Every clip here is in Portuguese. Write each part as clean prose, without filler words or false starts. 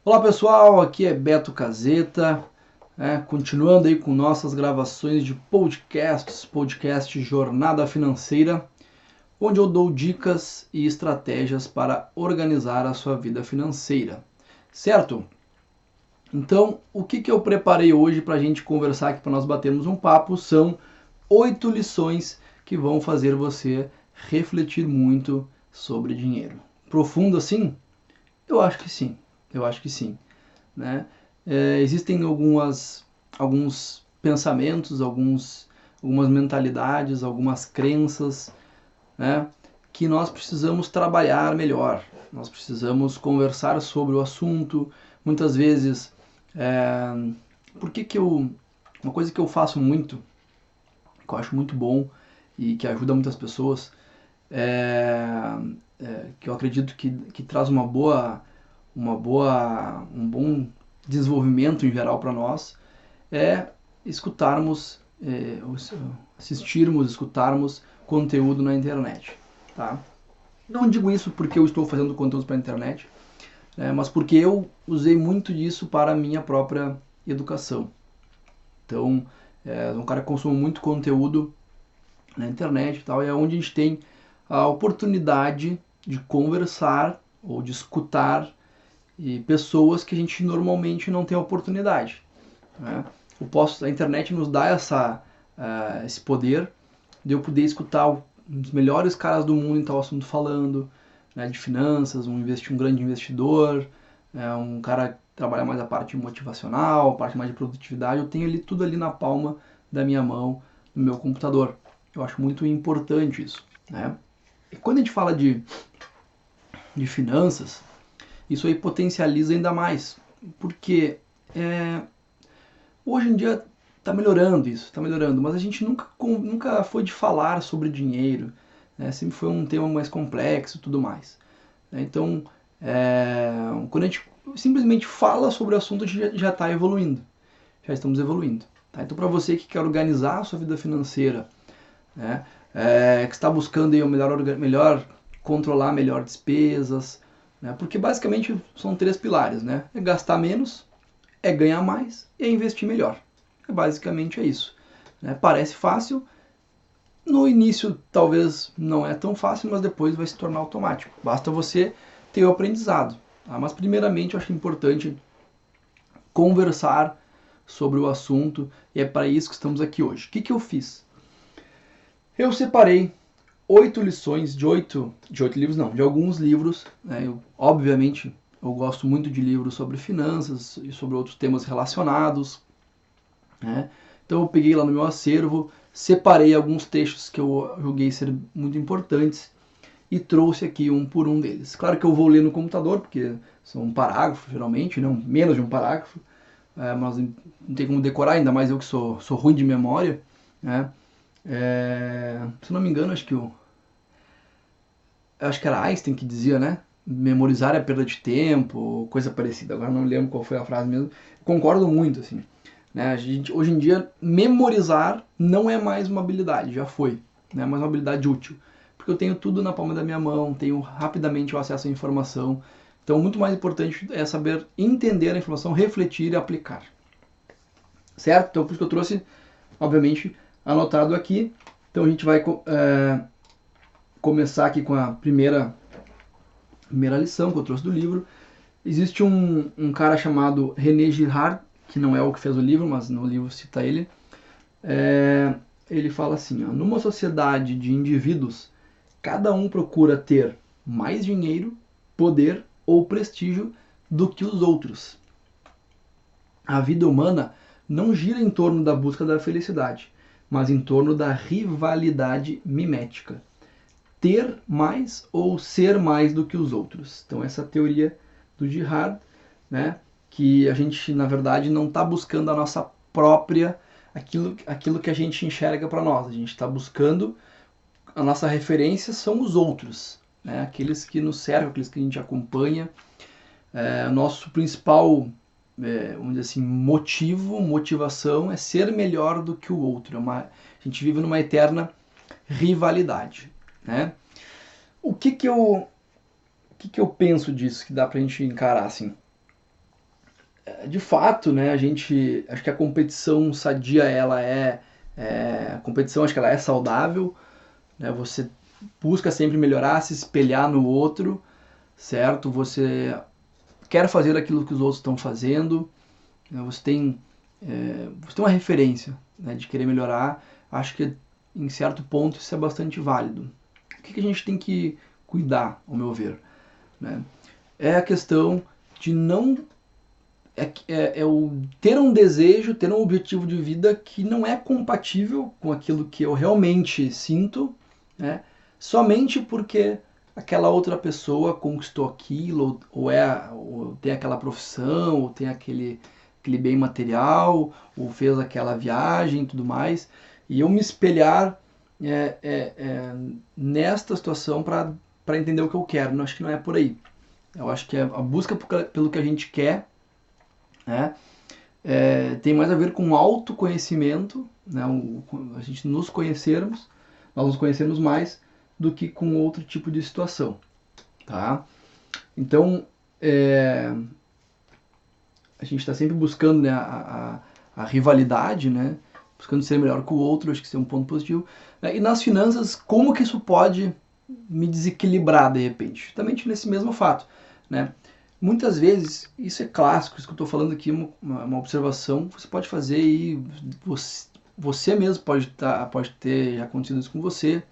Olá pessoal, aqui é Beto Caseta, continuando aí com nossas gravações de podcast Jornada Financeira, onde eu dou dicas e estratégias para organizar a sua vida financeira, certo? Então, o que eu preparei hoje para a gente conversar aqui, para nós batermos um papo, são 8 lições que vão fazer você refletir muito sobre dinheiro. Profundo assim? Eu acho que sim, eu acho que sim. Né? Existem alguns pensamentos, algumas mentalidades, algumas crenças, né, que nós precisamos trabalhar melhor. Nós precisamos conversar sobre o assunto. Muitas vezes, é, por que que eu, uma coisa que eu faço muito, que eu acho muito bom e que ajuda muitas pessoas, é, que eu acredito que traz um bom desenvolvimento em geral para nós, é escutarmos, assistirmos, escutarmos conteúdo na internet. Tá? Não digo isso porque eu estou fazendo conteúdo para a internet, mas porque eu usei muito disso para a minha própria educação. Então, um cara que consome muito conteúdo na internet e tal, é onde a gente tem a oportunidade de conversar ou de escutar e pessoas que a gente normalmente não tem a oportunidade. Né? A internet nos dá esse poder de eu poder escutar os melhores caras do mundo em tal assunto falando, né, de finanças, um grande investidor, um cara que trabalha mais a parte motivacional, a parte mais de produtividade. Eu tenho ali tudo ali na palma da minha mão, no meu computador. Eu acho muito importante isso. Né? E quando a gente fala de finanças, isso aí potencializa ainda mais, porque hoje em dia está melhorando isso, está melhorando, mas a gente nunca foi de falar sobre dinheiro, né? Sempre foi um tema mais complexo e tudo mais. Né? Então, quando a gente simplesmente fala sobre o assunto, a gente já está evoluindo, já estamos evoluindo. Tá? Então, para você que quer organizar a sua vida financeira, né? Que está buscando aí o melhor controlar melhor despesas, né? Porque basicamente são três pilares, né? É gastar menos, é ganhar mais e é investir melhor. Basicamente é isso. Né? Parece fácil, no início talvez não é tão fácil, mas depois vai se tornar automático. Basta você ter o aprendizado. Tá? Mas primeiramente eu acho importante conversar sobre o assunto e é para isso que estamos aqui hoje. O que eu fiz? Eu separei 8 lições de oito livros, não, de alguns livros. Né? Obviamente, eu gosto muito de livros sobre finanças e sobre outros temas relacionados. Né? Então eu peguei lá no meu acervo, separei alguns textos que eu julguei ser muito importantes e trouxe aqui um por um deles. Claro que eu vou ler no computador, porque são um parágrafo, geralmente, não menos de um parágrafo, mas não tem como decorar, ainda mais eu que sou ruim de memória. Né? Se não me engano, acho que era Einstein que dizia, né? Memorizar é perda de tempo, coisa parecida. Agora não lembro qual foi a frase mesmo. Concordo muito, assim. Né? Hoje em dia, memorizar não é mais uma habilidade, já foi. Não é mais uma habilidade útil. Porque eu tenho tudo na palma da minha mão, tenho rapidamente o acesso à informação. Então, muito mais importante é saber entender a informação, refletir e aplicar. Certo? Então, por isso que eu trouxe, obviamente, anotado aqui. Então, a gente vai começar aqui com a primeira lição que eu trouxe do livro. Existe um cara chamado René Girard, que não é o que fez o livro, mas no livro cita ele. Ele fala assim, ó, numa sociedade de indivíduos, cada um procura ter mais dinheiro, poder ou prestígio do que os outros. A vida humana não gira em torno da busca da felicidade, mas em torno da rivalidade mimética. Ter mais ou ser mais do que os outros. Então essa teoria do Girard, né, que a gente na verdade não está buscando a nossa própria, aquilo que a gente enxerga para nós. A gente está buscando, a nossa referência são os outros, né, aqueles que nos cercam, aqueles que a gente acompanha. Nosso principal, vamos dizer assim, motivação é ser melhor do que o outro. A gente vive numa eterna rivalidade. Né? O que eu penso disso que dá pra gente encarar assim? de fato, né, acho que a competição sadia, a competição, acho que ela é saudável, né, você busca sempre melhorar, se espelhar no outro, certo? Você quer fazer aquilo que os outros estão fazendo, né, você tem uma referência, né, de querer melhorar. Acho que em certo ponto isso é bastante válido. O que a gente tem que cuidar, ao meu ver, né? É a questão de não o ter um desejo, ter um objetivo de vida que não é compatível com aquilo que eu realmente sinto, né? Somente porque aquela outra pessoa conquistou aquilo, ou tem aquela profissão, ou tem aquele bem material, ou fez aquela viagem e tudo mais, e eu me espelhar nesta situação para entender o que eu quero. Não, acho que não é por aí. Eu acho que a busca pelo que a gente quer, né, tem mais a ver com autoconhecimento, né, a gente nos conhecermos, nós nos conhecermos mais do que com outro tipo de situação, tá? Então, a gente está sempre buscando, né, a rivalidade, né, buscando ser melhor que o outro, acho que isso é um ponto positivo. E nas finanças, como que isso pode me desequilibrar de repente? Justamente nesse mesmo fato, né? Muitas vezes, isso é clássico, isso que eu estou falando aqui, uma observação que você pode fazer e você mesmo pode ter já acontecido isso com você,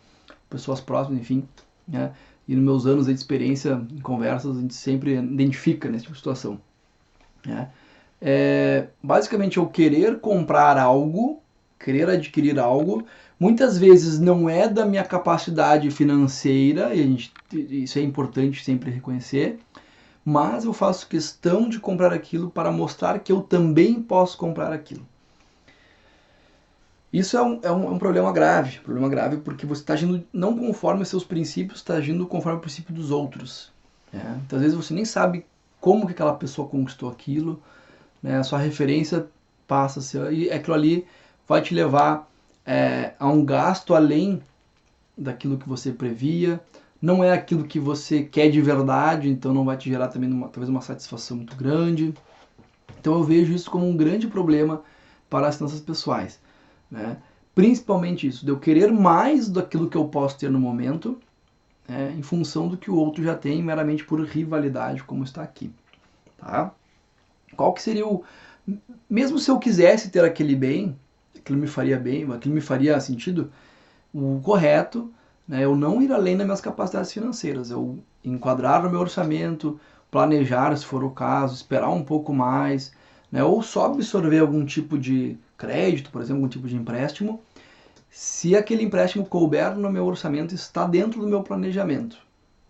pessoas próximas, enfim, né? E nos meus anos de experiência em conversas, a gente sempre identifica nesse tipo de situação, né? Basicamente, eu querer comprar algo, querer adquirir algo, muitas vezes não é da minha capacidade financeira, e isso é importante sempre reconhecer, mas eu faço questão de comprar aquilo para mostrar que eu também posso comprar aquilo. Isso é um problema grave porque você está agindo não conforme os seus princípios, está agindo conforme o princípio dos outros, né? Então, às vezes você nem sabe como que aquela pessoa conquistou aquilo, né? A sua referência passa a ser, e aquilo ali vai te levar a um gasto além daquilo que você previa, não é aquilo que você quer de verdade, então não vai te gerar também talvez uma satisfação muito grande. Então eu vejo isso como um grande problema para as finanças pessoais, né? Principalmente isso, de eu querer mais daquilo que eu posso ter no momento, né, em função do que o outro já tem, meramente por rivalidade, como está aqui, tá? Qual que seria mesmo se eu quisesse ter aquele bem, aquilo me faria sentido, o correto, né, eu não ir além das minhas capacidades financeiras, eu enquadrar no meu orçamento, planejar se for o caso, esperar um pouco mais, né, ou só absorver algum tipo de crédito, por exemplo, algum tipo de empréstimo, se aquele empréstimo couber no meu orçamento, está dentro do meu planejamento.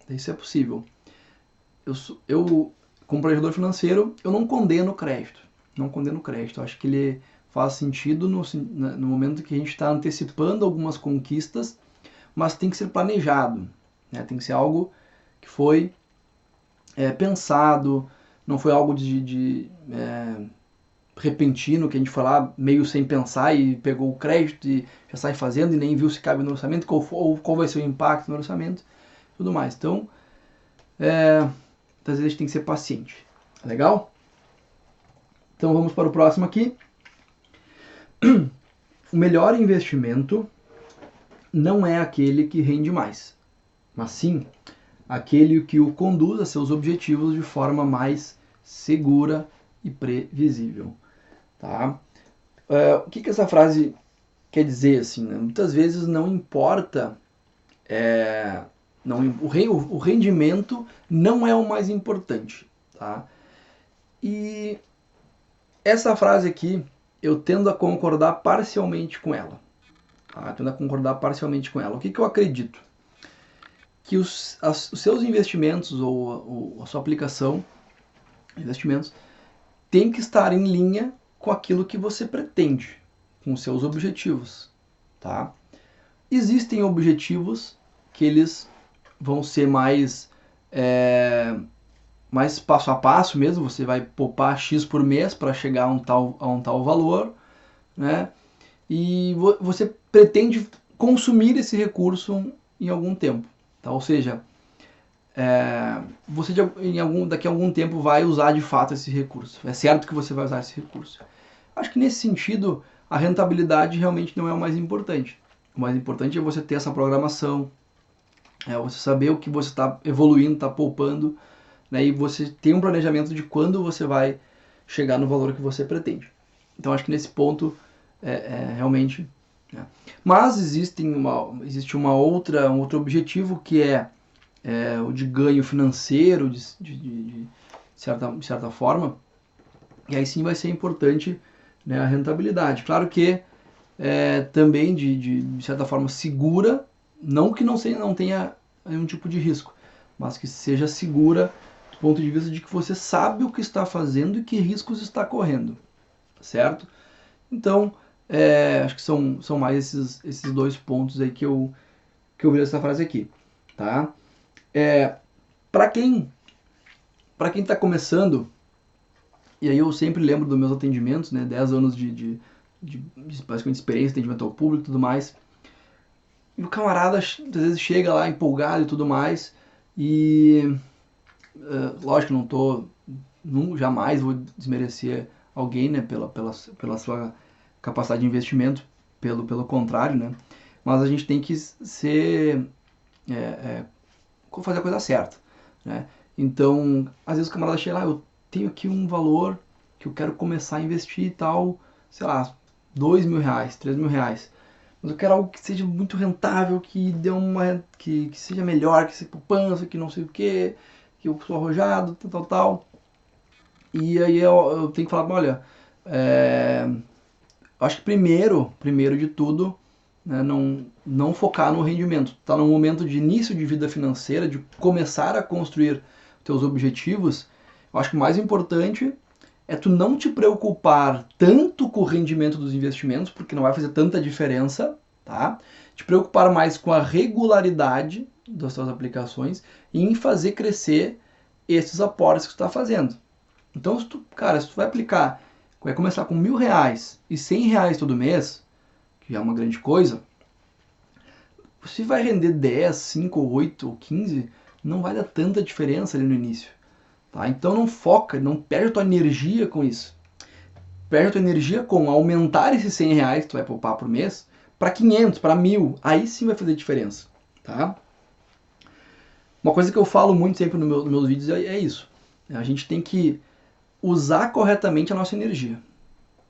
Isso é possível. Eu como planejador financeiro, eu não condeno crédito. Não condeno crédito. Eu acho que ele faz sentido no momento que a gente está antecipando algumas conquistas, mas tem que ser planejado, né? Tem que ser algo que foi pensado, não foi algo de repentino, que a gente foi lá meio sem pensar e pegou o crédito e já sai fazendo e nem viu se cabe no orçamento, qual vai ser o impacto no orçamento, tudo mais. Então, às vezes a gente tem que ser paciente. Legal? Então vamos para o próximo aqui. O melhor investimento não é aquele que rende mais, mas sim aquele que o conduz a seus objetivos de forma mais segura e previsível. Tá? O que essa frase quer dizer? Assim, né? Muitas vezes não importa, o rendimento não é o mais importante. Tá? E essa frase aqui, eu tendo a concordar parcialmente com ela. Tá? Tendo a concordar parcialmente com ela. O que eu acredito? Que os seus investimentos ou a sua aplicação de investimentos tem que estar em linha com aquilo que você pretende, com os seus objetivos. Tá? Existem objetivos que eles vão ser mais passo a passo mesmo, você vai poupar X por mês para chegar a um tal valor, né? E você pretende consumir esse recurso em algum tempo, tá? Ou seja, você daqui a algum tempo vai usar de fato esse recurso. É certo que você vai usar esse recurso. Acho que nesse sentido, a rentabilidade realmente não é o mais importante. O mais importante é você ter essa programação, você saber o que você está evoluindo, está poupando, né, e você ter um planejamento de quando você vai chegar no valor que você pretende. Então acho que nesse ponto realmente... Né. Mas existe um outro objetivo que é o de ganho financeiro, de certa forma, e aí sim vai ser importante, né, a rentabilidade. Claro que também de certa forma segura, não que não tenha nenhum tipo de risco, mas que seja segura do ponto de vista de que você sabe o que está fazendo e que riscos está correndo, certo? Então, acho que são mais esses dois pontos aí que eu vi essa frase aqui, tá? Para quem está começando, e aí eu sempre lembro dos meus atendimentos, né, 10 anos de basicamente experiência, atendimento ao público e tudo mais, e o camarada às vezes chega lá empolgado e tudo mais, e lógico que jamais vou desmerecer alguém, né, pela sua capacidade de investimento, pelo contrário, né, mas a gente tem que fazer a coisa certa, né. Então, às vezes o camarada chega lá, eu tenho aqui um valor que eu quero começar a investir e tal, sei lá, R$2.000, R$3.000, mas eu quero algo que seja muito rentável, que que seja melhor, que seja poupança, que não sei o que eu sou arrojado, tal. E aí eu tenho que falar, olha, acho que primeiro de tudo, né, não focar no rendimento. Tá no momento de início de vida financeira, de começar a construir teus objetivos, eu acho que o mais importante é tu não te preocupar tanto com o rendimento dos investimentos, porque não vai fazer tanta diferença, tá? Te preocupar mais com a regularidade das tuas aplicações e em fazer crescer esses aportes que tu está fazendo. Então, se tu vai aplicar, vai começar com R$1.000 e R$100 todo mês, que é uma grande coisa, se vai render 10, 5, 8 ou 15, não vai dar tanta diferença ali no início. Tá? Então não foca, não perde a tua energia com isso. Perde a tua energia com aumentar esses R$100 que tu vai poupar por mês para 500, para 1.000. Aí sim vai fazer diferença. Tá? Uma coisa que eu falo muito sempre nos meus vídeos é isso. A gente tem que usar corretamente a nossa energia.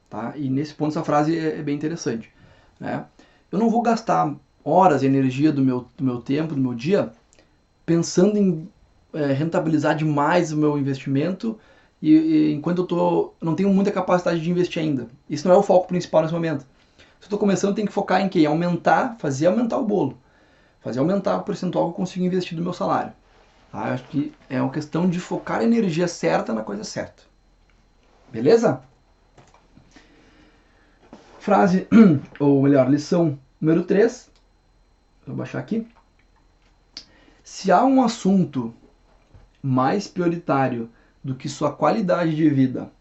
Tá? E nesse ponto essa frase é bem interessante. Né? Eu não vou gastar horas e energia do meu tempo, do meu dia, pensando em rentabilizar demais o meu investimento e enquanto eu não tenho muita capacidade de investir ainda. Isso não é o foco principal nesse momento. Se eu estou começando, tem que focar em quê? Fazer aumentar o bolo. Fazer aumentar o percentual que eu consigo investir do meu salário. Tá? Eu acho que é uma questão de focar a energia certa na coisa certa. Beleza? Frase, ou melhor, lição número 3. Vou baixar aqui. Se há um assunto mais prioritário do que sua qualidade de vida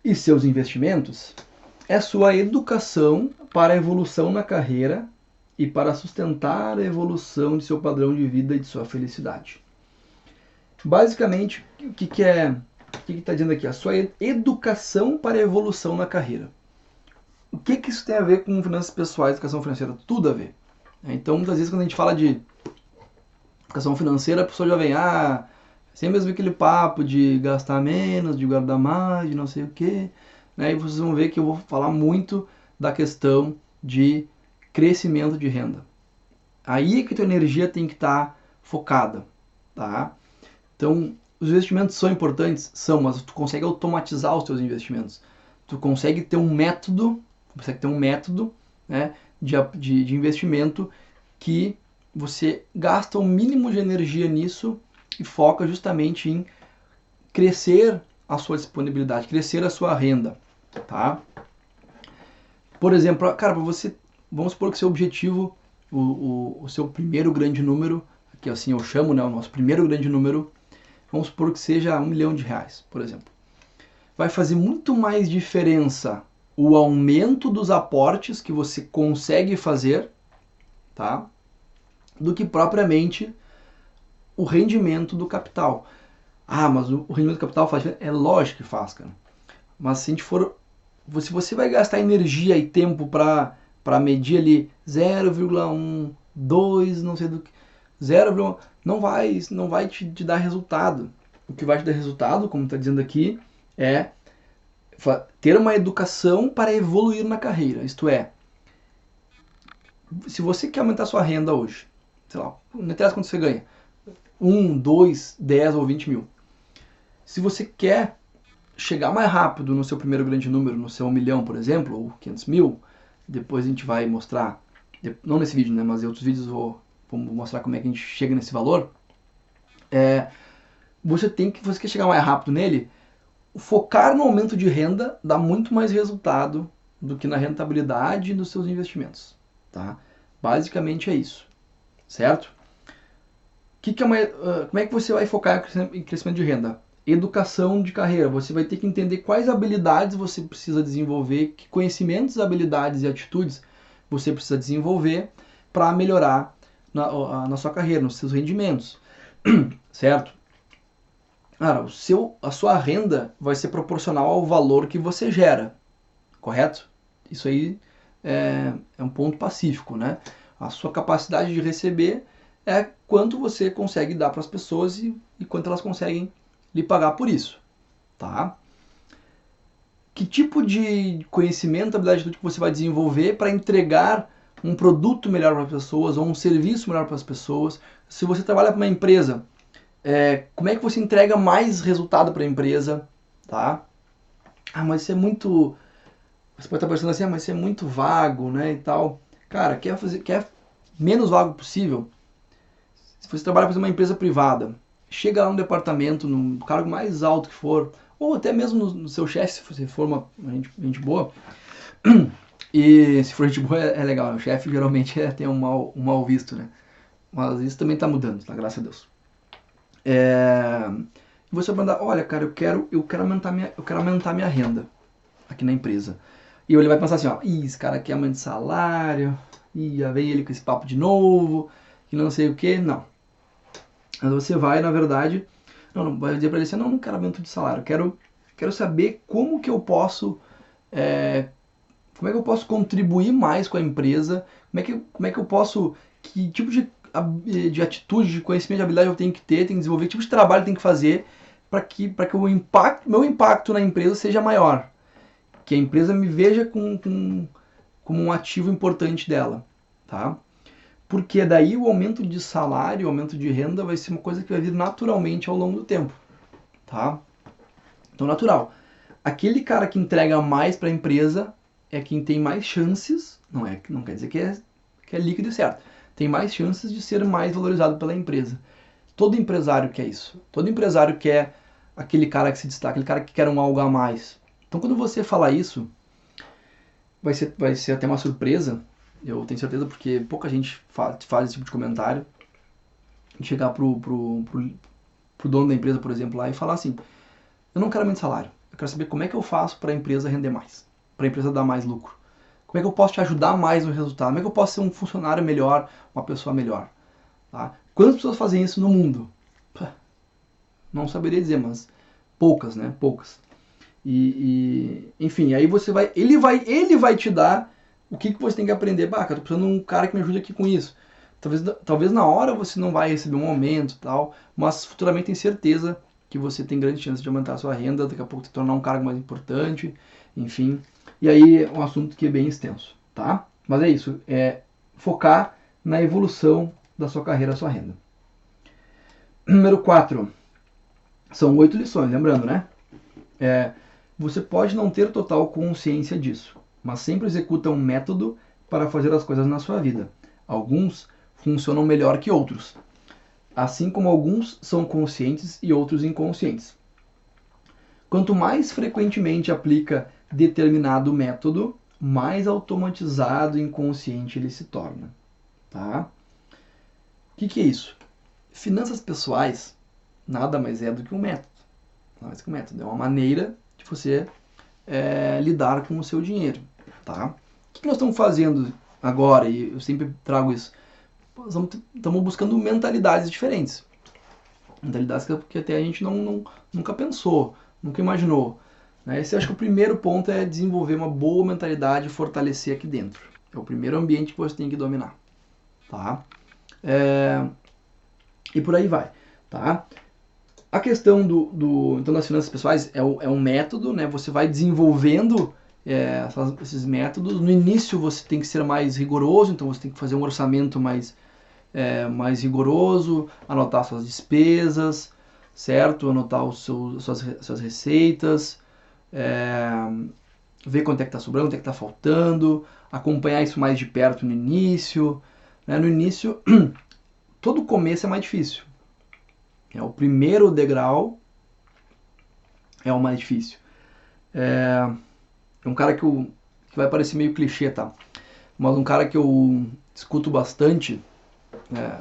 e seus investimentos, é sua educação para a evolução na carreira e para sustentar a evolução de seu padrão de vida e de sua felicidade. Basicamente, o que está dizendo aqui? A sua educação para a evolução na carreira. O que isso tem a ver com finanças pessoais e educação financeira? Tudo a ver. Então, muitas vezes, quando a gente fala de educação financeira, a pessoa já vem, sempre mesmo aquele papo de gastar menos, de guardar mais, de não sei o quê. Né? E vocês vão ver que eu vou falar muito da questão de crescimento de renda. Aí é que a tua energia tem que estar focada. Tá? Então, os investimentos são importantes? São, mas tu consegue automatizar os teus investimentos. Tu consegue ter um método, né, de investimento que você gasta o mínimo de energia nisso e foca justamente em crescer a sua disponibilidade, crescer a sua renda, tá? Por exemplo, cara, para você, vamos supor que seu objetivo, o seu primeiro grande número, que assim eu chamo, né, o nosso primeiro grande número, vamos supor que seja R$1 milhão, por exemplo. Vai fazer muito mais diferença o aumento dos aportes que você consegue fazer, tá? Do que propriamente o rendimento do capital. Ah, mas o rendimento do capital faz diferença? É lógico que faz, cara. Mas se a gente for... Se você vai gastar energia e tempo para medir ali 0,1, 2, não sei do que, 0, não vai te dar resultado. O que vai te dar resultado, como está dizendo aqui, é ter uma educação para evoluir na carreira. Isto é, se você quer aumentar sua renda hoje, sei lá, não interessa quanto você ganha, 1, 2, 10 ou 20 mil. Se você quer chegar mais rápido no seu primeiro grande número, no seu 1 milhão, por exemplo, ou 500 mil, depois a gente vai mostrar, não nesse vídeo, né, mas em outros vídeos vou mostrar como é que a gente chega nesse valor. Você quer chegar mais rápido nele, focar no aumento de renda dá muito mais resultado do que na rentabilidade dos seus investimentos, tá? Basicamente é isso, certo? Como é que você vai focar em crescimento de renda? Educação de carreira. Você vai ter que entender quais habilidades você precisa desenvolver, que conhecimentos, habilidades e atitudes você precisa desenvolver para melhorar na sua carreira, nos seus rendimentos, certo? Cara, a sua renda vai ser proporcional ao valor que você gera, correto? Isso aí é um ponto pacífico, né? A sua capacidade de receber é quanto você consegue dar para as pessoas e quanto elas conseguem lhe pagar por isso, tá? Que tipo de conhecimento, habilidade, atitude que você vai desenvolver para entregar um produto melhor para as pessoas ou um serviço melhor para as pessoas? Se você trabalha para uma empresa, como é que você entrega mais resultado para a empresa, tá? Ah, mas isso é muito... Você pode estar pensando assim, mas isso é muito vago, né, e tal. Cara, quer menos vago possível? Se você trabalha para uma empresa privada, chega lá no departamento, no cargo mais alto que for, ou até mesmo no seu chefe, se você for uma gente boa, e se for gente boa é legal, o chefe geralmente tem um mal visto, né? Mas isso também está mudando, tá? Graças a Deus. Você vai mandar, olha, cara, eu quero aumentar minha renda aqui na empresa. E ele vai pensar assim, ó, esse cara quer aumento de salário, já vem ele com esse papo de novo, que não sei o que, não. Mas você vai, na verdade, vai dizer para ele assim, não quero aumento de salário, quero saber como que eu posso contribuir mais com a empresa, como é que eu posso, que tipo de atitude, de conhecimento, de habilidade eu tenho que ter, tenho que desenvolver, que tipo de trabalho eu tenho que fazer para que meu impacto na empresa seja maior, que a empresa me veja como um ativo importante dela, tá? Porque daí o aumento de salário, o aumento de renda vai ser uma coisa que vai vir naturalmente ao longo do tempo, tá? Então, natural. Aquele cara que entrega mais para a empresa é quem tem mais chances, não quer dizer que é líquido e certo, tem mais chances de ser mais valorizado pela empresa. Todo empresário quer isso. Todo empresário quer aquele cara que se destaca, aquele cara que quer um algo a mais. Então, quando você falar isso, vai ser até uma surpresa, eu tenho certeza, porque pouca gente faz esse tipo de comentário. Chegar pro dono da empresa, por exemplo, lá e falar assim, eu não quero aumento de salário, eu quero saber como é que eu faço para a empresa render mais, para a empresa dar mais lucro. Como é que eu posso te ajudar mais no resultado? Como é que eu posso ser um funcionário melhor, uma pessoa melhor? Tá? Quantas pessoas fazem isso no mundo? Não saberia dizer, mas poucas, né? Poucas. Enfim, aí ele vai te dar o que você tem que aprender. Bah, cara, tô precisando de um cara que me ajude aqui com isso. Talvez na hora você não vai receber um aumento e tal, mas futuramente tem certeza que você tem grande chance de aumentar a sua renda, daqui a pouco se tornar um cargo mais importante, enfim. E aí é um assunto que é bem extenso, tá? Mas é isso, focar na evolução da sua carreira, da sua renda. Número 4. São 8 lições, lembrando, né? Você pode não ter total consciência disso, mas sempre executa um método para fazer as coisas na sua vida. Alguns funcionam melhor que outros, assim como alguns são conscientes e outros inconscientes. Quanto mais frequentemente aplica determinado método, mais automatizado e inconsciente ele se torna. Tá? O que é isso? Finanças pessoais nada mais é do que um método. Nada mais que um método. É uma maneira de você lidar com o seu dinheiro. Tá? O que nós estamos fazendo agora? E eu sempre trago isso. Estamos buscando mentalidades diferentes. Mentalidades que até a gente nunca pensou, nunca imaginou. Né? Esse acho que o primeiro ponto é desenvolver uma boa mentalidade e fortalecer aqui dentro. É o primeiro ambiente que você tem que dominar. Tá? E por aí vai. Tá? A questão então, das finanças pessoais é um método, né? Você vai desenvolvendo esses métodos. No início você tem que ser mais rigoroso, então você tem que fazer um orçamento mais rigoroso, anotar suas despesas, certo? Anotar suas receitas, ver quanto é que está sobrando, quanto é que está faltando, acompanhar isso mais de perto no início. Né? No início, todo começo é mais difícil. O primeiro degrau é o mais difícil. É um cara que vai parecer meio clichê, tá? Mas um cara que eu escuto bastante,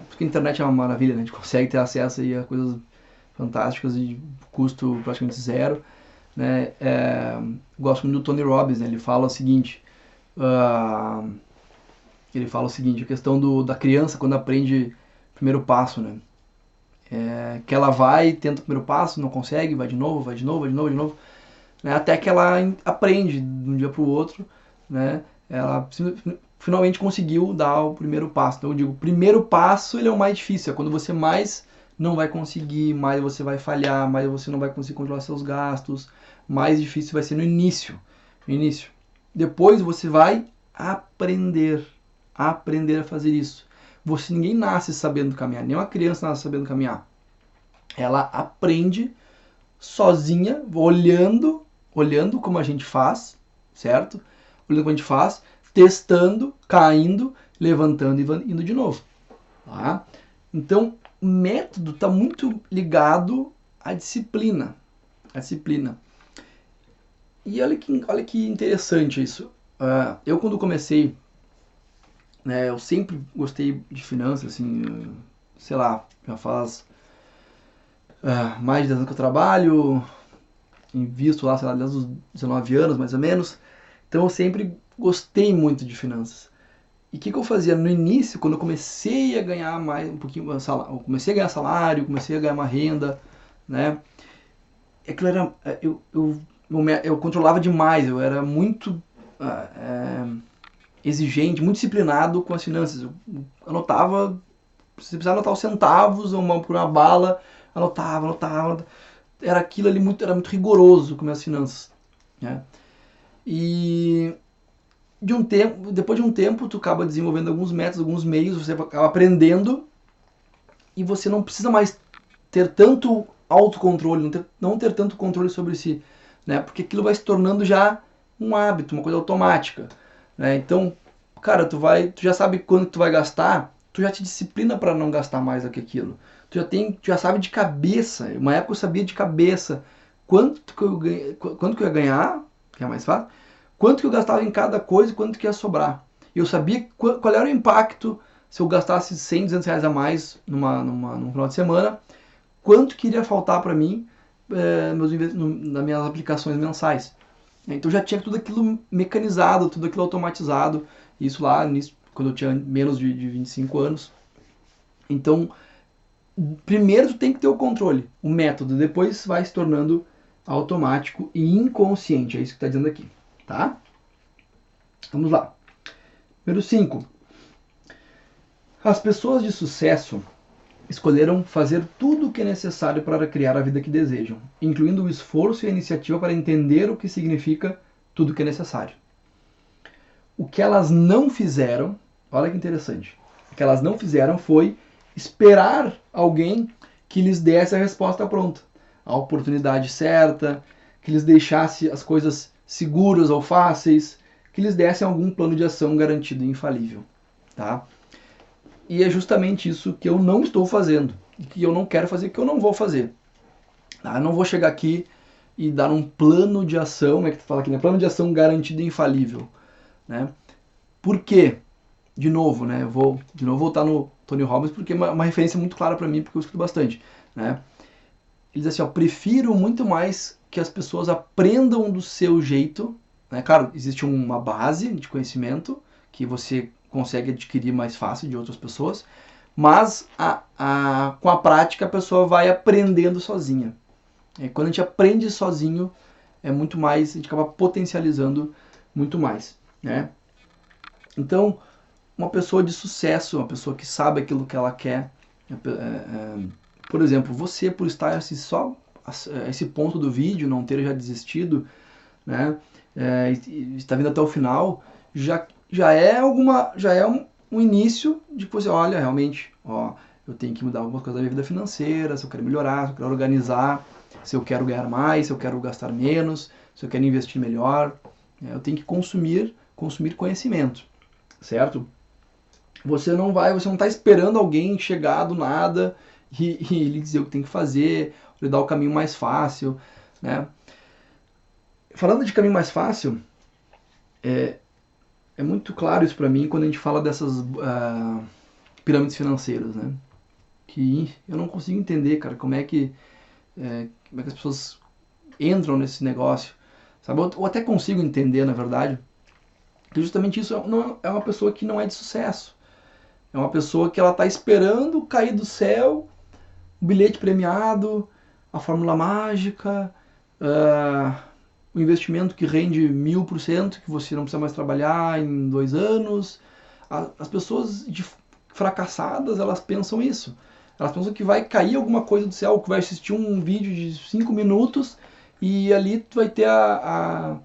porque a internet é uma maravilha, né? A gente consegue ter acesso aí a coisas fantásticas e de custo praticamente zero. Né? Gosto muito do Tony Robbins, né? Ele fala o seguinte, a questão da criança quando aprende o primeiro passo, né? Que ela vai, tenta o primeiro passo, não consegue, vai de novo, né? Até que ela aprende de um dia para o outro, né? Ela finalmente conseguiu dar o primeiro passo. Então eu digo, o primeiro passo ele é o mais difícil, é quando você mais não vai conseguir, mais você vai falhar, mais você não vai conseguir controlar seus gastos, mais difícil vai ser no início. Depois você vai aprender a fazer isso. Ninguém nasce sabendo caminhar, nem uma criança nasce sabendo caminhar. Ela aprende sozinha, olhando como a gente faz, certo? Olhando como a gente faz, testando, caindo, levantando e indo de novo. Tá? Então, o método está muito ligado à disciplina. E olha que interessante isso. Eu quando comecei, né, eu sempre gostei de finanças, assim, sei lá, já faz mais de 10 anos que eu trabalho, invisto lá, sei lá, desde os 19 anos, mais ou menos. Então eu sempre gostei muito de finanças. E o que eu fazia no início, quando eu comecei a ganhar mais um pouquinho, eu comecei a ganhar salário, comecei a ganhar uma renda, né? Aquilo era, eu controlava demais, eu era muito exigente, muito disciplinado com as finanças. Eu anotava, se precisava anotar os centavos por uma bala, anotava. Era aquilo ali era muito rigoroso com minhas finanças, né? E depois de um tempo, tu acaba desenvolvendo alguns métodos, alguns meios, você acaba aprendendo e você não precisa mais ter tanto autocontrole, não ter tanto controle sobre si, né? Porque aquilo vai se tornando já um hábito, uma coisa automática, né? Então, cara, tu já sabe quando tu vai gastar, tu já te disciplina para não gastar mais do que aquilo. Tu já sabe de cabeça. Uma época eu sabia de cabeça quanto que eu ia ganhar, que é mais fácil, quanto que eu gastava em cada coisa e quanto que ia sobrar. Eu sabia qual era o impacto se eu gastasse 100, 200 reais a mais num final de semana, quanto que iria faltar para mim nas minhas aplicações mensais. Então já tinha tudo aquilo mecanizado, tudo aquilo automatizado, isso lá quando eu tinha menos de 25 anos. Então, primeiro tu tem que ter o controle, o método, depois vai se tornando automático e inconsciente, é isso que está dizendo aqui, tá? Vamos lá. Número 5. As pessoas de sucesso escolheram fazer tudo o que é necessário para criar a vida que desejam, incluindo o esforço e a iniciativa para entender o que significa tudo o que é necessário. O que elas não fizeram, olha que interessante, o que elas não fizeram foi esperar alguém que lhes desse a resposta pronta, a oportunidade certa, que lhes deixasse as coisas seguras ou fáceis, que lhes dessem algum plano de ação garantido e infalível. Tá? E é justamente isso que eu não estou fazendo, que eu não quero fazer, que eu não vou fazer. Tá? Eu não vou chegar aqui e dar um plano de ação, como é que tu fala aqui, né? Plano de ação garantido e infalível. Né? Por quê? De novo, né? Eu vou voltar no Tony Robbins porque é uma referência muito clara para mim, porque eu escuto bastante. Né? Ele diz assim, ó, prefiro muito mais que as pessoas aprendam do seu jeito. Né? Claro, existe uma base de conhecimento que você consegue adquirir mais fácil de outras pessoas, Mas com a prática a pessoa vai aprendendo sozinha. Quando a gente aprende sozinho, é muito mais, a gente acaba potencializando muito mais, né? Então, uma pessoa de sucesso, uma pessoa que sabe aquilo que ela quer, por exemplo, você por estar só esse ponto do vídeo, não ter já desistido, né? Está vindo até o final, já é um início de que você olha realmente, ó, eu tenho que mudar algumas coisas da minha vida financeira, se eu quero melhorar, se eu quero organizar, se eu quero ganhar mais, se eu quero gastar menos, se eu quero investir melhor, eu tenho que consumir conhecimento, certo? Você não está esperando alguém chegar do nada e lhe dizer o que tem que fazer, lhe dar o caminho mais fácil, né? Falando de caminho mais fácil, é muito claro isso para mim quando a gente fala dessas pirâmides financeiras, né? Que eu não consigo entender, cara, como é que as pessoas entram nesse negócio, sabe? Eu até consigo entender, na verdade, que justamente isso é uma pessoa que não é de sucesso. É uma pessoa que ela está esperando cair do céu o bilhete premiado, a fórmula mágica, o investimento que rende 1000%, que você não precisa mais trabalhar em 2 anos. As pessoas fracassadas, elas pensam isso. Elas pensam que vai cair alguma coisa do céu, que vai assistir um vídeo de 5 minutos e ali tu vai ter a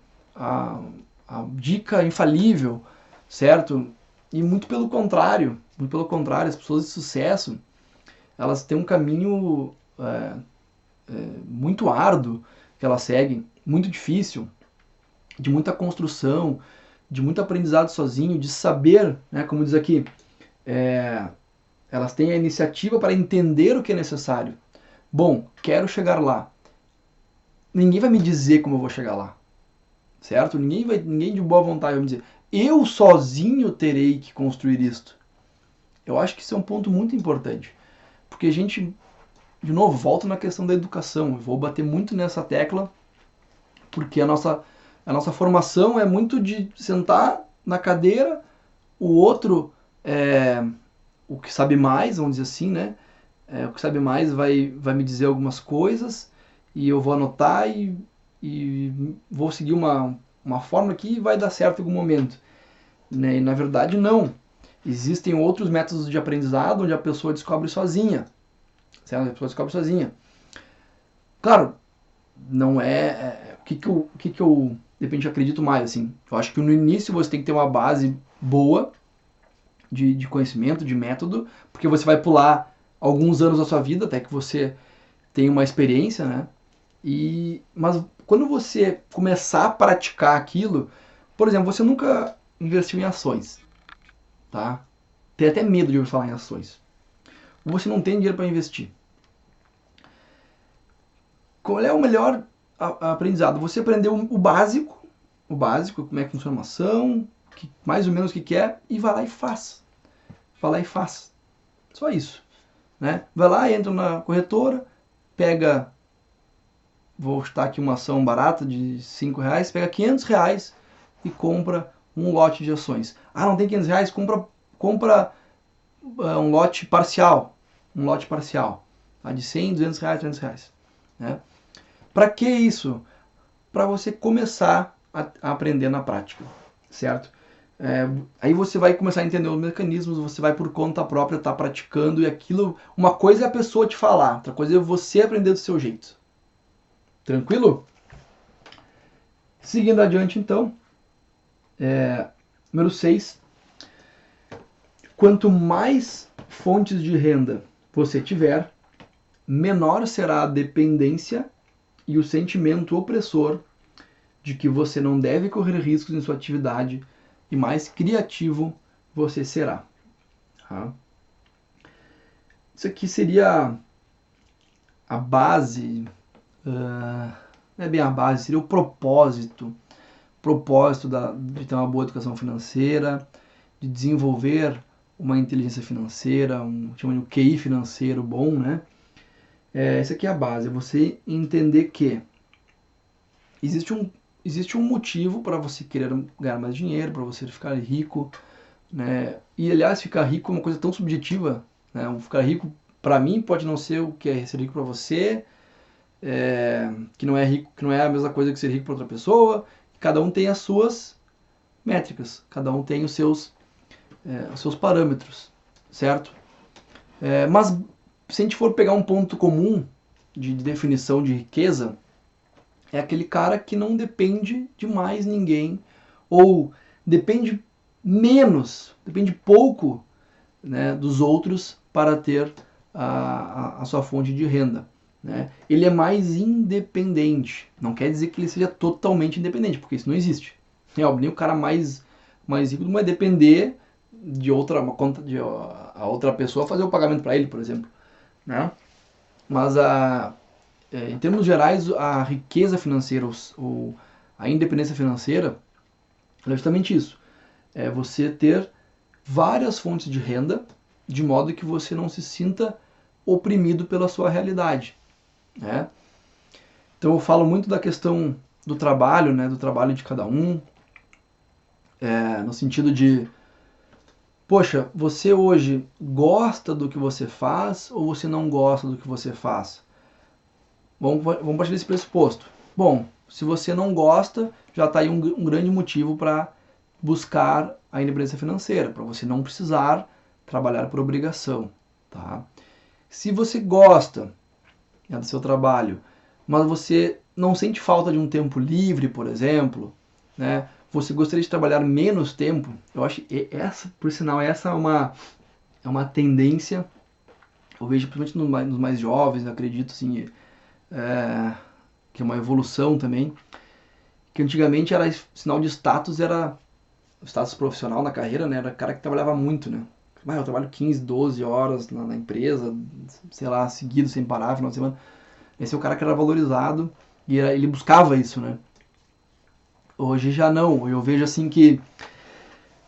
dica infalível, certo? E muito pelo contrário, as pessoas de sucesso, elas têm um caminho muito árduo que elas seguem, muito difícil, de muita construção, de muito aprendizado sozinho, de saber, né, como diz aqui, elas têm a iniciativa para entender o que é necessário. Bom, quero chegar lá. Ninguém vai me dizer como eu vou chegar lá, certo? Ninguém de boa vontade vai me dizer, eu sozinho terei que construir isto. Eu acho que isso é um ponto muito importante, porque a gente, de novo, volta na questão da educação. Eu vou bater muito nessa tecla, porque a nossa formação é muito de sentar na cadeira, o outro, o que sabe mais, vamos dizer assim, né? O que sabe mais vai me dizer algumas coisas e eu vou anotar e vou seguir uma forma que vai dar certo em algum momento, né? E na verdade não. Existem outros métodos de aprendizado onde a pessoa descobre sozinha, certo? A pessoa descobre sozinha. Claro, não o que eu de repente acredito mais, assim. Eu acho que no início você tem que ter uma base boa de conhecimento, de método, porque você vai pular alguns anos da sua vida até que você tenha uma experiência, né? Mas quando você começar a praticar aquilo, por exemplo, você nunca investiu em ações, tá? Tem até medo de ouvir falar em ações. Você não tem dinheiro para investir. Qual é o melhor aprendizado? Você aprendeu o básico, como é que funciona uma ação, mais ou menos o que é, e vai lá e faz. Vai lá e faz. Só isso. Né? Vai lá, entra na corretora, pega, vou chutar aqui uma ação barata de R$5, pega R$500 e compra um lote de ações. Ah, não tem R$500? Compra um lote parcial. Tá? De 100, R$200, R$300. Né? Para que isso? Para você começar a aprender na prática, certo? Aí você vai começar a entender os mecanismos, você vai por conta própria estar praticando e aquilo. Uma coisa é a pessoa te falar, outra coisa é você aprender do seu jeito. Tranquilo? Seguindo adiante, então, número 6. Quanto mais fontes de renda você tiver, menor será a dependência e o sentimento opressor de que você não deve correr riscos em sua atividade e mais criativo você será. Tá? Isso aqui seria a base, não é bem a base, seria o propósito de ter uma boa educação financeira, de desenvolver uma inteligência financeira, chama de QI financeiro bom, né? Essa aqui é a base, é você entender que existe um motivo para você querer ganhar mais dinheiro, para você ficar rico, né? E aliás, ficar rico é uma coisa tão subjetiva, né? O ficar rico para mim pode não ser o que é ser rico para você, que não é rico, que não é a mesma coisa que ser rico para outra pessoa. Cada um tem as suas métricas, cada um tem os seus parâmetros, certo? Mas se a gente for pegar um ponto comum de definição de riqueza, é aquele cara que não depende de mais ninguém, ou depende menos, depende pouco, né, dos outros para ter a sua fonte de renda. Né? Ele é mais independente. Não quer dizer que ele seja totalmente independente, porque isso não existe. É óbvio, nem o cara mais rico não vai depender de outra conta de a outra pessoa fazer o pagamento para ele, por exemplo. Né? Mas em termos gerais, a riqueza financeira ou a independência financeira é justamente isso. É você ter várias fontes de renda, de modo que você não se sinta oprimido pela sua realidade. Né? Então eu falo muito da questão do trabalho, né, do trabalho de cada um, no sentido de, poxa, você hoje gosta do que você faz ou você não gosta do que você faz? Vamos partir desse pressuposto. Bom, se você não gosta, já está aí um grande motivo para buscar a independência financeira, para você não precisar trabalhar por obrigação. Tá? Se você gosta, né, do seu trabalho, mas você não sente falta de um tempo livre, por exemplo, né? Você gostaria de trabalhar menos tempo. Eu acho que essa, por sinal, essa é uma tendência, eu vejo principalmente nos mais jovens, acredito assim, que é uma evolução também, que antigamente era sinal de status, era o status profissional na carreira, né? Era o cara que trabalhava muito, né? Eu trabalho 15, 12 horas na empresa, sei lá, seguido, sem parar, final de semana. Esse é o cara que era valorizado e ele buscava isso, né? Hoje já não. Eu vejo assim que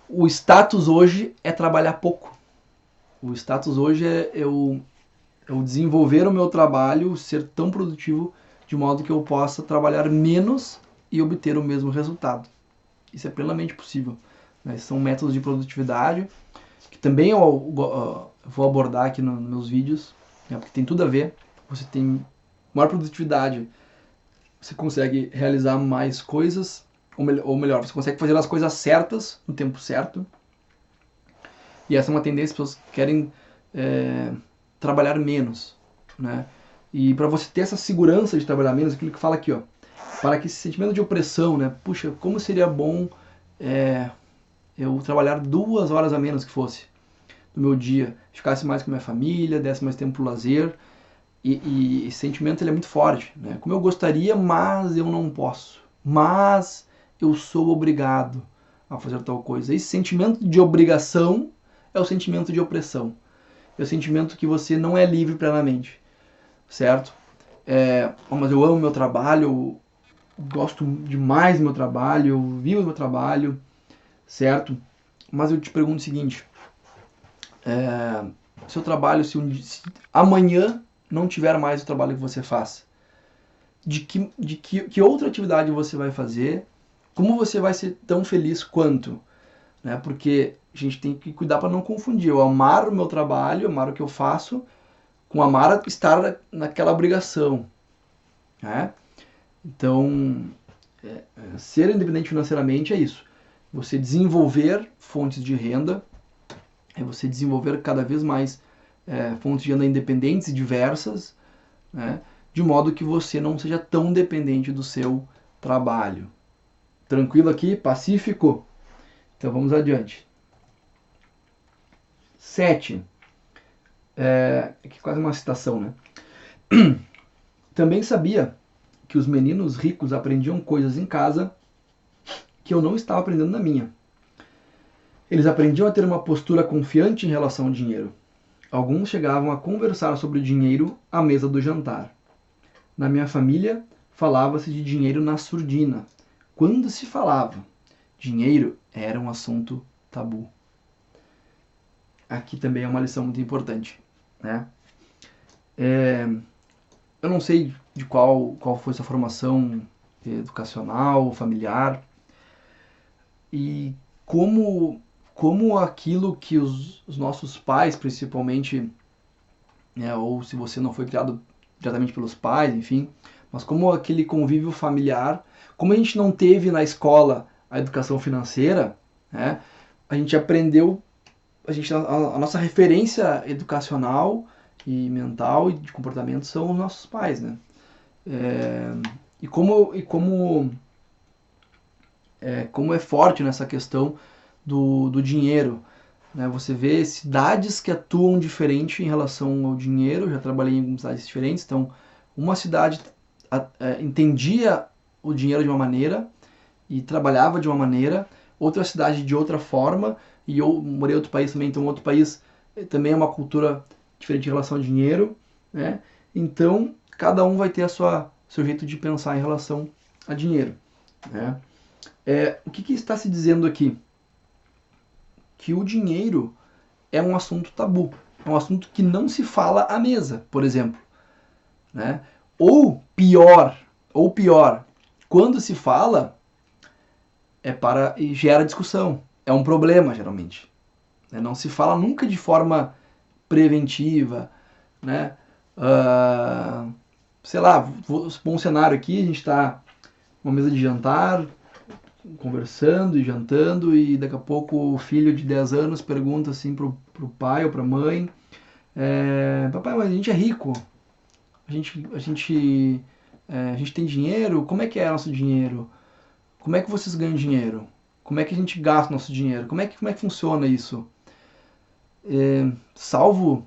o status hoje é trabalhar pouco. O status hoje é eu desenvolver o meu trabalho, ser tão produtivo de modo que eu possa trabalhar menos e obter o mesmo resultado. Isso é plenamente possível. Né? São métodos de produtividade que também eu vou abordar aqui nos meus vídeos, né? Porque tem tudo a ver. Você tem maior produtividade, você consegue realizar mais coisas, ou melhor, você consegue fazer as coisas certas no tempo certo. E essa é uma tendência, as pessoas querem trabalhar menos, né? E para você ter essa segurança de trabalhar menos, aquilo que fala aqui, ó, para que esse sentimento de opressão, né? Puxa, como seria bom eu trabalhar 2 horas a menos que fosse no meu dia, ficasse mais com a minha família, desse mais tempo para o lazer. E esse sentimento ele é muito forte, né? Como eu gostaria, mas eu não posso. Mas eu sou obrigado a fazer tal coisa. Esse sentimento de obrigação é o sentimento de opressão. É o sentimento que você não é livre plenamente, certo? Mas eu amo meu trabalho, eu gosto demais do meu trabalho, eu vivo o meu trabalho, certo? Mas eu te pergunto o seguinte, seu trabalho, se amanhã não tiver mais o trabalho que você faz, que outra atividade você vai fazer, como você vai ser tão feliz quanto? Né? Porque a gente tem que cuidar para não confundir. Eu amar o meu trabalho, amar o que eu faço, com amar estar naquela obrigação. Né? Então, ser independente financeiramente é isso. Você desenvolver fontes de renda, é você desenvolver cada vez mais fontes de renda independentes e diversas, né? De modo que você não seja tão dependente do seu trabalho. Tranquilo aqui? Pacífico? Então vamos adiante. 7. Aqui quase uma citação, né? Também sabia que os meninos ricos aprendiam coisas em casa que eu não estava aprendendo na minha. Eles aprendiam a ter uma postura confiante em relação ao dinheiro. Alguns chegavam a conversar sobre dinheiro à mesa do jantar. Na minha família, falava-se de dinheiro na surdina. Quando se falava, dinheiro era um assunto tabu. Aqui também é uma lição muito importante, né? Eu não sei de qual foi sua formação educacional, familiar, e como como aquilo que os nossos pais, principalmente, ou se você não foi criado diretamente pelos pais, enfim, mas como aquele convívio familiar, como a gente não teve na escola a educação financeira, né, a gente aprendeu, a nossa referência educacional e mental e de comportamento são os nossos pais, né? Como é forte nessa questão do dinheiro, né? Você vê cidades que atuam diferente em relação ao dinheiro. Eu já trabalhei em cidades diferentes, então uma cidade entendia o dinheiro de uma maneira e trabalhava de uma maneira, outra cidade de outra forma, e eu morei em outro país também, então outro país também é uma cultura diferente em relação ao dinheiro, né? Então cada um vai ter seu jeito de pensar em relação a dinheiro, né? O que está se dizendo aqui? Que o dinheiro é um assunto tabu, é um assunto que não se fala à mesa, por exemplo, né? Ou pior, quando se fala e gera discussão, é um problema geralmente, né? Não se fala nunca de forma preventiva, né? Sei lá, vou supor um cenário aqui, a gente está numa mesa de jantar, conversando e jantando, e daqui a pouco o filho de 10 anos pergunta assim pro pai ou pra mãe: papai, mas a gente é rico, a gente tem dinheiro, como é que é nosso dinheiro? Como é que vocês ganham dinheiro? Como é que a gente gasta nosso dinheiro? Como é que funciona isso? Salvo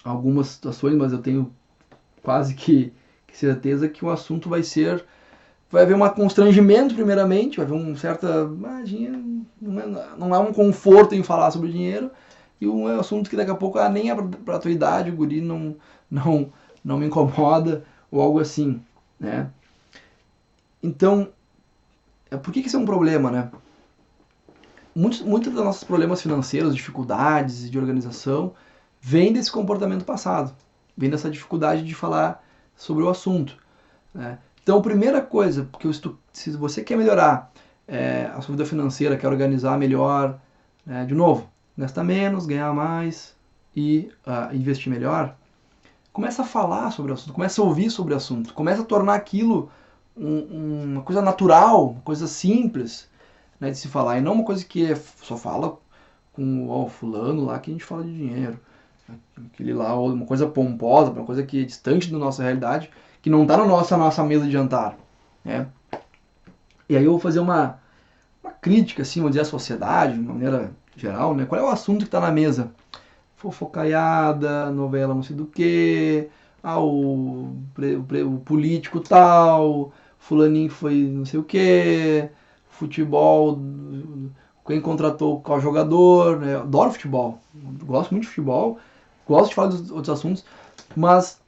algumas situações, mas eu tenho quase que certeza que o assunto vai haver um constrangimento primeiramente, vai haver um certo, dinheiro não há um conforto em falar sobre dinheiro, e um assunto que daqui a pouco nem é pra tua idade, o guri não me incomoda, ou algo assim, né? Então, por que isso é um problema, né? Muitos dos nossos problemas financeiros, dificuldades de organização, vêm desse comportamento passado, vem dessa dificuldade de falar sobre o assunto, né? Então, a primeira coisa, porque se você quer melhorar a sua vida financeira, quer organizar melhor, de novo, gastar menos, ganhar mais e investir melhor, começa a falar sobre o assunto, começa a ouvir sobre o assunto, começa a tornar aquilo uma coisa natural, uma coisa simples, né, de se falar, e não uma coisa que só fala com o fulano lá que a gente fala de dinheiro, aquele lá, ou uma coisa pomposa, uma coisa que é distante da nossa realidade, que não está na nossa mesa de jantar, né? E aí eu vou fazer uma crítica, assim, vamos dizer, à sociedade, de uma maneira geral, né? Qual é o assunto que está na mesa? Fofocaiada, novela não sei do que, o político tal, fulaninho foi não sei o que, futebol, quem contratou qual jogador, né? Eu adoro futebol, gosto muito de futebol, gosto de falar dos outros assuntos, mas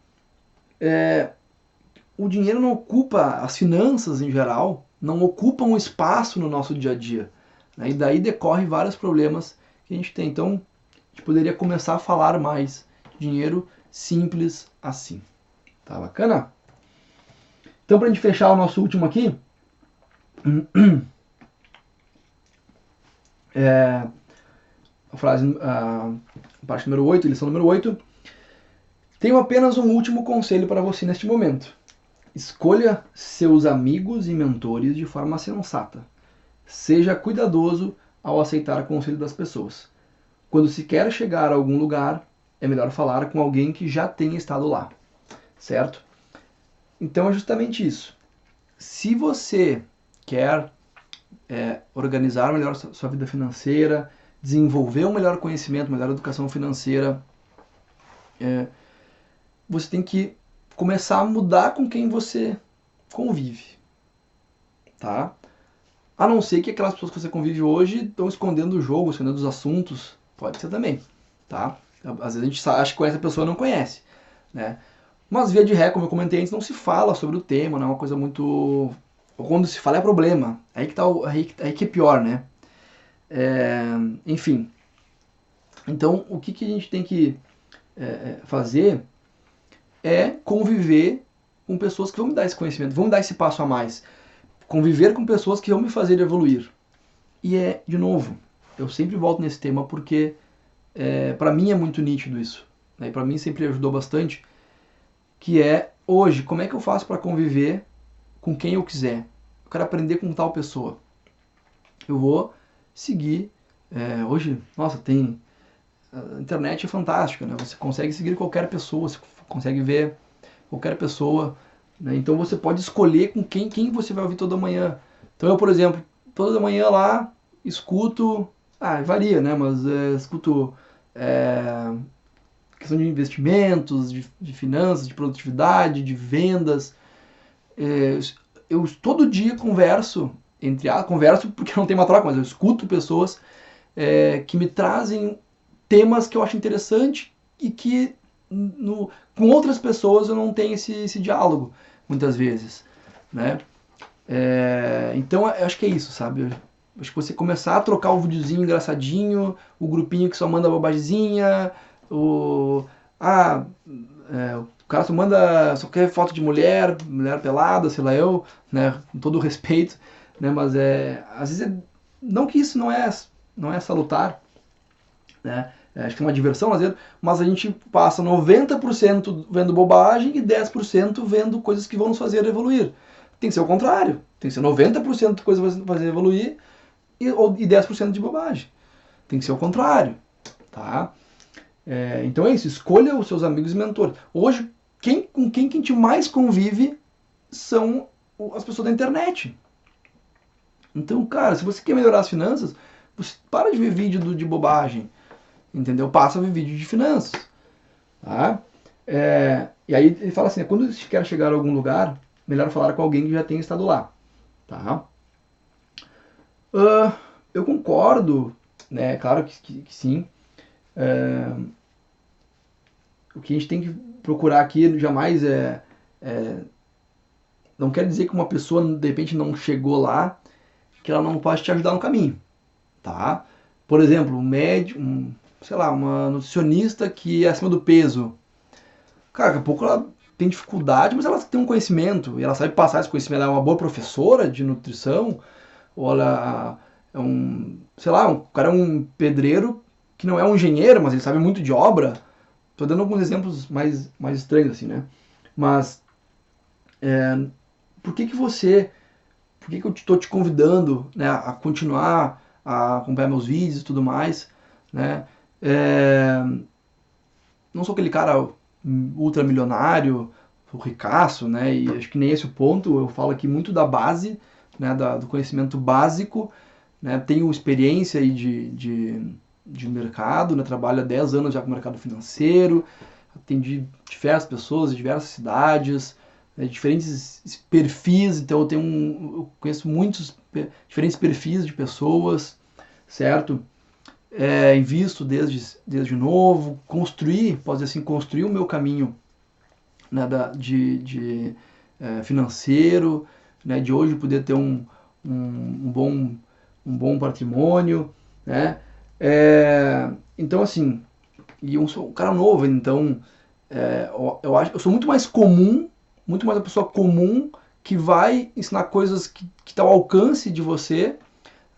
o dinheiro não ocupa, as finanças em geral, não ocupam um espaço no nosso dia a dia, né? E daí decorre vários problemas que a gente tem. Então, a gente poderia começar a falar mais de dinheiro simples assim. Tá bacana? Então, para a gente fechar o nosso último aqui, a frase, a parte número 8, lição número 8. Tenho apenas um último conselho para você neste momento. Escolha seus amigos e mentores de forma sensata. Seja cuidadoso ao aceitar o conselho das pessoas. Quando se quer chegar a algum lugar, é melhor falar com alguém que já tenha estado lá, certo? Então é justamente isso. Se você quer organizar melhor sua vida financeira, desenvolver um melhor conhecimento, melhor educação financeira, você tem que começar a mudar com quem você convive, tá? A não ser que aquelas pessoas que você convive hoje estão escondendo o jogo, escondendo os assuntos, pode ser também, tá? Às vezes a gente acha que conhece a pessoa e não conhece, né? Mas via de regra, como eu comentei antes, não se fala sobre o tema, não é uma coisa muito... Ou quando se fala é problema, aí que é pior, né? Enfim, então o que a gente tem que fazer é conviver com pessoas que vão me dar esse conhecimento, vão me dar esse passo a mais. Conviver com pessoas que vão me fazer evoluir. E de novo, eu sempre volto nesse tema porque para mim é muito nítido isso, né? E para mim sempre ajudou bastante, que é hoje, como é que eu faço para conviver com quem eu quiser? Eu quero aprender com tal pessoa. Eu vou seguir. Hoje, nossa, a internet é fantástica, né? Você consegue seguir qualquer pessoa, você consegue ver qualquer pessoa, né? Então você pode escolher com quem você vai ouvir toda manhã. Então eu, por exemplo, toda manhã lá escuto, varia, né? Mas escuto questão de investimentos, de finanças, de produtividade, de vendas. Eu todo dia converso porque não tem uma troca, mas eu escuto pessoas que me trazem temas que eu acho interessante e que com outras pessoas eu não tenho esse diálogo, muitas vezes, né? Então eu acho que é isso, sabe? Acho que você começar a trocar o videozinho engraçadinho, o grupinho que só manda bobagemzinha, o cara só quer foto de mulher pelada, sei lá eu, né? Com todo o respeito, né? Mas às vezes não que isso não é salutar, né? Acho que é uma diversão, lazer, mas a gente passa 90% vendo bobagem e 10% vendo coisas que vão nos fazer evoluir. Tem que ser o contrário. Tem que ser 90% de coisas que vão fazer evoluir e 10% de bobagem. Tem que ser o contrário, tá? Então é isso, escolha os seus amigos e mentores. Hoje, com quem que a gente mais convive são as pessoas da internet. Então, cara, se você quer melhorar as finanças, você para de ver vídeo de bobagem, entendeu? Passa a ver vídeo de finanças, tá? E aí ele fala assim, quando você quer chegar a algum lugar, melhor falar com alguém que já tenha estado lá, tá? Eu concordo, né? Claro que sim. O que a gente tem que procurar aqui jamais não quer dizer que uma pessoa de repente não chegou lá, que ela não pode te ajudar no caminho, tá? Por exemplo, sei lá, uma nutricionista que é acima do peso. Cara, daqui a pouco ela tem dificuldade, mas ela tem um conhecimento e ela sabe passar esse conhecimento. Ela é uma boa professora de nutrição, ou ela sei lá, o cara é um pedreiro que não é um engenheiro, mas ele sabe muito de obra. Tô dando alguns exemplos mais estranhos assim, né? Mas por que eu estou te convidando, né, a continuar a acompanhar meus vídeos e tudo mais, né? Não sou aquele cara ultramilionário, o ricaço, né? E acho que nem esse é o ponto. Eu falo aqui muito da base, né, do conhecimento básico, né? Tenho experiência aí de mercado, né? Trabalho há 10 anos já com o mercado financeiro, atendi diversas pessoas de diversas cidades, diferentes perfis, então eu conheço muitos diferentes perfis de pessoas, certo? Invisto desde novo, posso dizer assim, construir o meu caminho, né, financeiro, né, de hoje poder ter um bom patrimônio, né? Então assim, e eu sou um cara novo, então eu sou muito mais uma pessoa comum que vai ensinar coisas que estão ao alcance de você,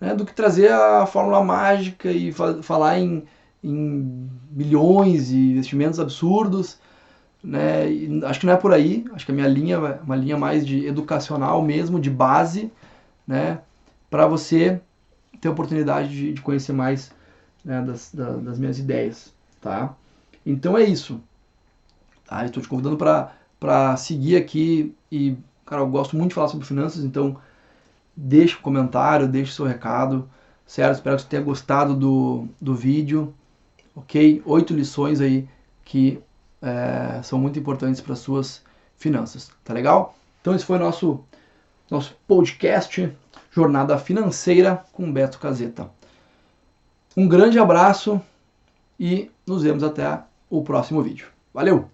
né, do que trazer a fórmula mágica e falar em milhões e investimentos absurdos, né? E acho que não é por aí. Acho que a minha linha é uma linha mais de educacional mesmo, de base, né, para você ter a oportunidade de conhecer mais, né, das minhas ideias, tá? Então é isso, tá? Estou te convidando para seguir aqui e, cara, eu gosto muito de falar sobre finanças, então deixe um comentário, deixe seu recado, certo? Espero que você tenha gostado do vídeo, ok? 8 lições aí que são muito importantes para suas finanças, tá legal? Então esse foi nosso podcast Jornada Financeira com Beto Caseta. Um grande abraço e nos vemos até o próximo vídeo. Valeu!